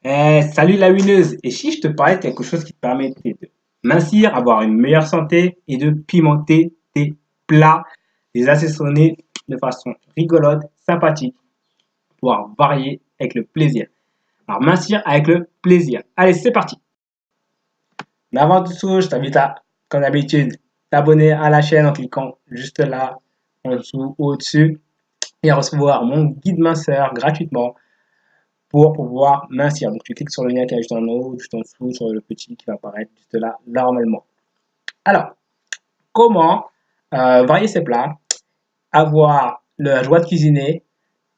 Salut la wineuse! Et si je te parlais de quelque chose qui te permettait de mincir, avoir une meilleure santé et de pimenter tes plats, les assaisonner de façon rigolote, sympathique, pouvoir varier avec le plaisir. Alors mincir avec le plaisir. Allez, c'est parti! Mais avant tout ça, je t'invite à, comme d'habitude, t'abonner à la chaîne en cliquant juste là, en dessous ou au-dessus, et à recevoir mon guide minceur gratuitement pour pouvoir mincir. Donc tu cliques sur le lien qui est juste en haut, juste en dessous, sur le petit qui va apparaître juste là, normalement. Alors, comment varier ses plats, avoir la joie de cuisiner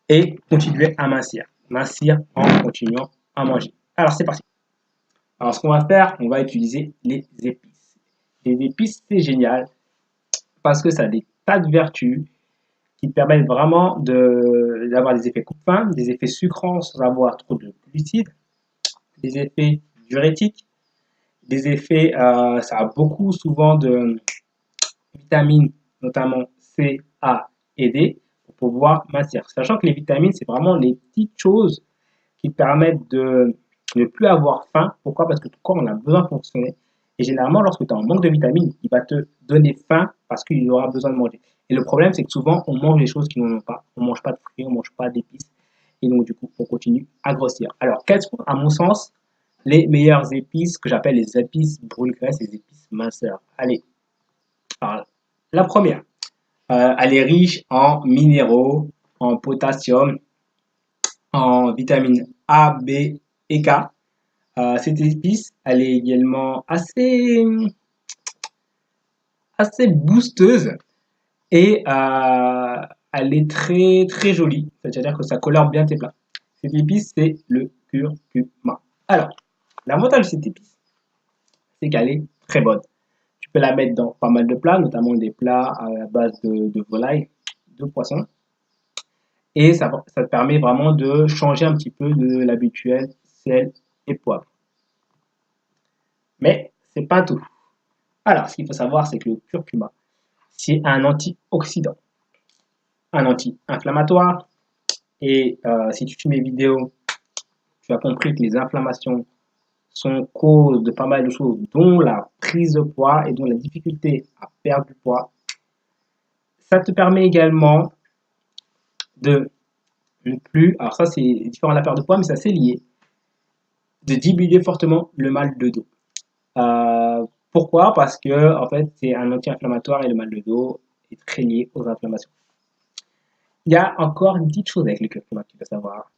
et continuer à mincir. Mincir en continuant à manger. Alors c'est parti. Alors ce qu'on va faire, on va utiliser les épices. Les épices, c'est génial parce que ça a des tas de vertus qui permettent vraiment d'avoir des effets coupe-faim, des effets sucrants sans avoir trop de glucides, des effets diurétiques, des effets, ça a beaucoup souvent de vitamines, notamment C, A et D, pour pouvoir mincir. Sachant que les vitamines, c'est vraiment les petites choses qui permettent de ne plus avoir faim. Pourquoi? Parce que ton corps en a besoin de fonctionner. Et généralement, lorsque tu es en manque de vitamines, il va te donner faim parce qu'il aura besoin de manger. Et le problème, c'est que souvent, on mange des choses qui n'en ont pas. On ne mange pas de fruits, on ne mange pas d'épices. Et donc, du coup, on continue à grossir. Alors, quelles sont, à mon sens, les meilleures épices que j'appelle les épices brûle-graisse, les épices minceurs? Allez, alors, la première, elle est riche en minéraux, en potassium, en vitamines A, B et K. Cette épice, elle est également assez boosteuse et elle est très très jolie. C'est-à-dire que ça colore bien tes plats. Cette épice, c'est le curcuma. Alors, l'avantage de cette épice, c'est qu'elle est très bonne. Tu peux la mettre dans pas mal de plats, notamment des plats à la base de volaille, de poisson. Et ça te permet vraiment de changer un petit peu de l'habituel sel et poivre. Mais c'est pas tout. Alors, ce qu'il faut savoir, c'est que le curcuma, c'est un antioxydant, un anti-inflammatoire. Et si tu suis mes vidéos, tu as compris que les inflammations sont cause de pas mal de choses, dont la prise de poids et dont la difficulté à perdre du poids. Ça te permet également de ne plus, alors ça c'est différent de la perte de poids, mais ça c'est lié, de diminuer fortement le mal de dos. Pourquoi? Parce que en fait c'est un anti-inflammatoire et le mal de dos est très lié aux inflammations. Il y a encore une petite chose avec le curcuma que tu dois savoir.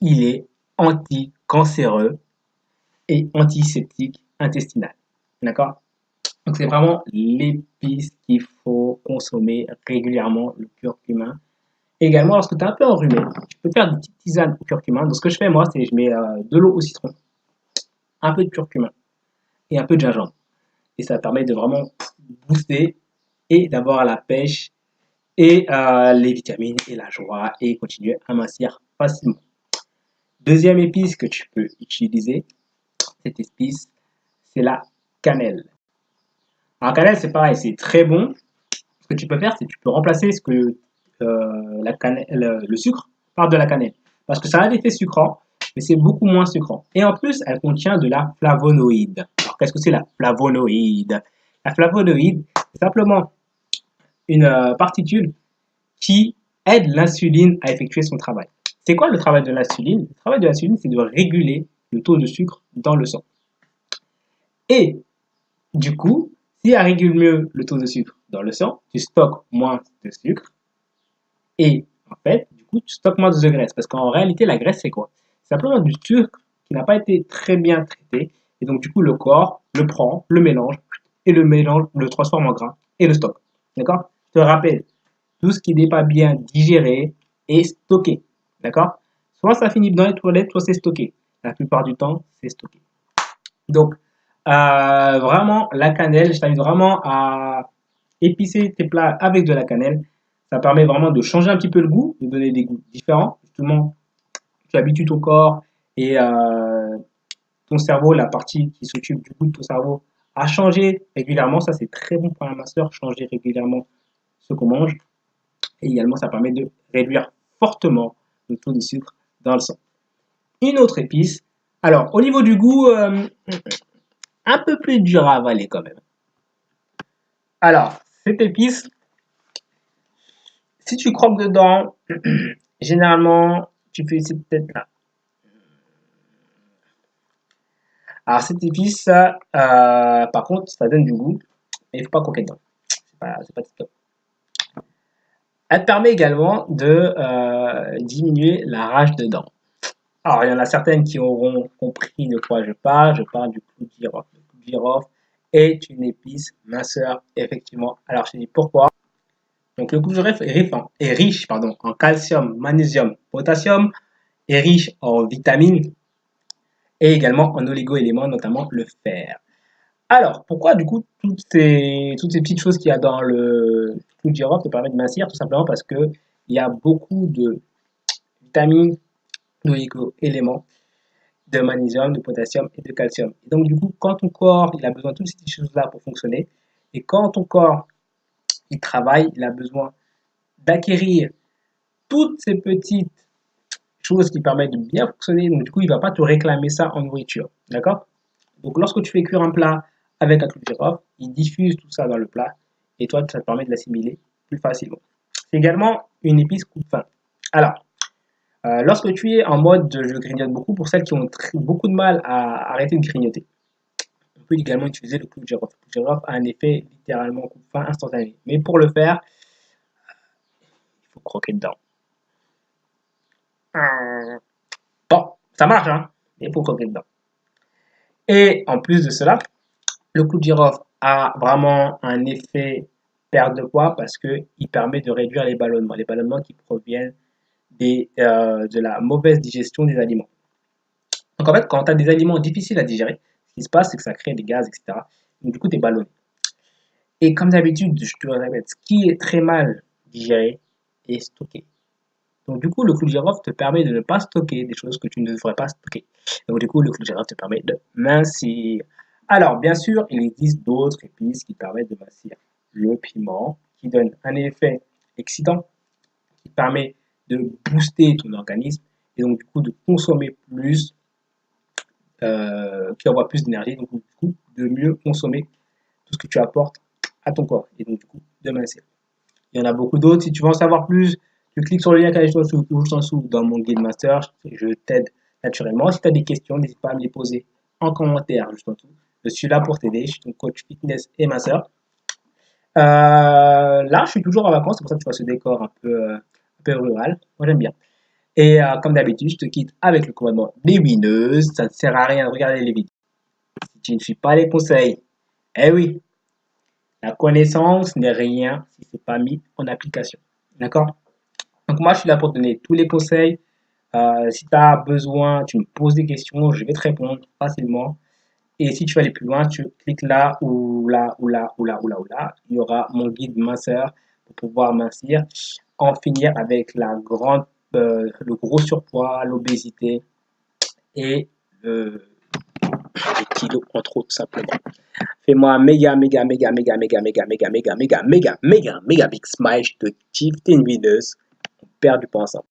Il est anti-cancéreux et antiseptique intestinal. D'accord? Donc c'est vraiment l'épice qu'il faut consommer régulièrement, le curcuma. Également, lorsque tu es un peu enrhumé, tu peux faire des petites tisanes au curcuma. Donc ce que je fais moi, c'est que je mets de l'eau au citron, un peu de curcuma et un peu de gingembre. Et ça permet de vraiment booster et d'avoir la pêche et les vitamines et la joie et continuer à mincir facilement. Deuxième épice que tu peux utiliser, cette épice, c'est la cannelle. Alors cannelle, c'est pareil, c'est très bon. Ce que tu peux faire, c'est que tu peux remplacer la cannelle, le sucre par de la cannelle. Parce que ça a un effet sucrant, mais c'est beaucoup moins sucrant. Et en plus, elle contient de la flavonoïde. Alors qu'est-ce que c'est la flavonoïde? La flavonoïde, c'est simplement une particule qui aide l'insuline à effectuer son travail. C'est quoi le travail de l'insuline? Le travail de l'insuline, c'est de réguler le taux de sucre dans le sang. Et du coup, si elle régule mieux le taux de sucre dans le sang, tu stockes moins de sucre et en fait, du coup, tu stockes moins de graisse. Parce qu'en réalité, la graisse, c'est quoi? C'est simplement du sucre qui n'a pas été très bien traité. Et donc, du coup, le corps le prend, le mélange, et le mélange le transforme en gras et le stocke. D'accord? Je te rappelle, tout ce qui n'est pas bien digéré est stocké. D'accord? Soit ça finit dans les toilettes, soit c'est stocké. La plupart du temps, c'est stocké. Donc, vraiment, la cannelle, je t'invite vraiment à épicer tes plats avec de la cannelle. Ça permet vraiment de changer un petit peu le goût, de donner des goûts différents. Justement, tu habitues ton corps et ton cerveau, la partie qui s'occupe du goût de ton cerveau, à changer régulièrement. Ça, c'est très bon pour un masseur, changer régulièrement ce qu'on mange. Et également, ça permet de réduire fortement le taux de sucre dans le sang. une autre épice. Alors, au niveau du goût, un peu plus dur à avaler quand même. Alors, cette épice, si tu croques dedans, généralement, tu fais cette tête-là. Alors, cette épice, par contre, ça donne du goût, mais il ne faut pas croquer dedans. C'est pas top. Elle permet également de diminuer la rage de dents. Alors, il y en a certaines qui auront compris de quoi je parle. Je parle du clou de girofle. Le clou de girofle est une épice minceur, effectivement. Alors, je te dis pourquoi. Donc, le clou de girofle est riche en calcium, magnésium, potassium, est riche en vitamines et également en oligo-éléments, notamment le fer. Alors, pourquoi du coup toutes ces petites choses qu'il y a dans le clou de girofle te permettent de mincir? Tout simplement parce que il y a beaucoup de vitamines, d'oligo-éléments, de magnésium, de potassium et de calcium. Et donc du coup, quand ton corps il a besoin de toutes ces petites choses-là pour fonctionner, et quand ton corps il travaille, il a besoin d'acquérir toutes ces petites choses qui permettent de bien fonctionner. Donc du coup, il ne va pas te réclamer ça en nourriture. D'accord? Donc lorsque tu fais cuire un plat avec un clou de girofle, il diffuse tout ça dans le plat et toi, ça te permet de l'assimiler plus facilement. C'est également une épice coupe-faim. Alors, lorsque tu es en mode je grignote beaucoup, pour celles qui ont beaucoup de mal à arrêter de grignoter, on peut également utiliser le clou de girofle. Le clou de girofle a un effet littéralement coupe-faim instantané. Mais pour le faire, il faut croquer dedans. Bon, ça marche, hein, mais il faut croquer dedans. Et en plus de cela, le clou de girofle a vraiment un effet perte de poids parce qu'il permet de réduire les ballonnements qui proviennent de la mauvaise digestion des aliments. Donc en fait, quand tu as des aliments difficiles à digérer, ce qui se passe, c'est que ça crée des gaz, etc. Donc du coup, tu es ballonné. Et comme d'habitude, je te le répète, ce qui est très mal digéré est stocké. Donc du coup, le clou de girofle te permet de ne pas stocker des choses que tu ne devrais pas stocker. Donc du coup, le clou de girofle te permet de mincir. Alors, bien sûr, il existe d'autres épices qui permettent de mincir. Le piment, qui donne un effet excitant, qui permet de booster ton organisme et donc du coup de consommer plus, qui envoie plus d'énergie, donc du coup de mieux consommer tout ce que tu apportes à ton corps et donc du coup de mincir. Il y en a beaucoup d'autres. Si tu veux en savoir plus, tu cliques sur le lien qui est juste en dessous dans mon guide master. Je t'aide naturellement. Si tu as des questions, n'hésite pas à me les poser en commentaire juste en dessous. Je suis là pour t'aider. Je suis ton coach fitness et masseur. Là, je suis toujours en vacances. C'est pour ça que tu vois ce décor un peu rural. Moi, j'aime bien. Et comme d'habitude, je te quitte avec le commandement des winneuses. Ça ne sert à rien de regarder les vidéos si tu ne suis pas les conseils. Eh oui, la connaissance n'est rien si ce n'est pas mis en application. D'accord? Donc moi, je suis là pour te donner tous les conseils. Si tu as besoin, tu me poses des questions, je vais te répondre facilement. Et si tu veux aller plus loin, tu cliques là ou là ou là ou là ou là ou là. Il y aura mon guide minceur pour pouvoir mincir, en finir avec le gros surpoids, l'obésité et les kilos entre autres simplement. Fais-moi un méga big smile. Je te kiffe, t'es une videuse. On perd du poids ensemble.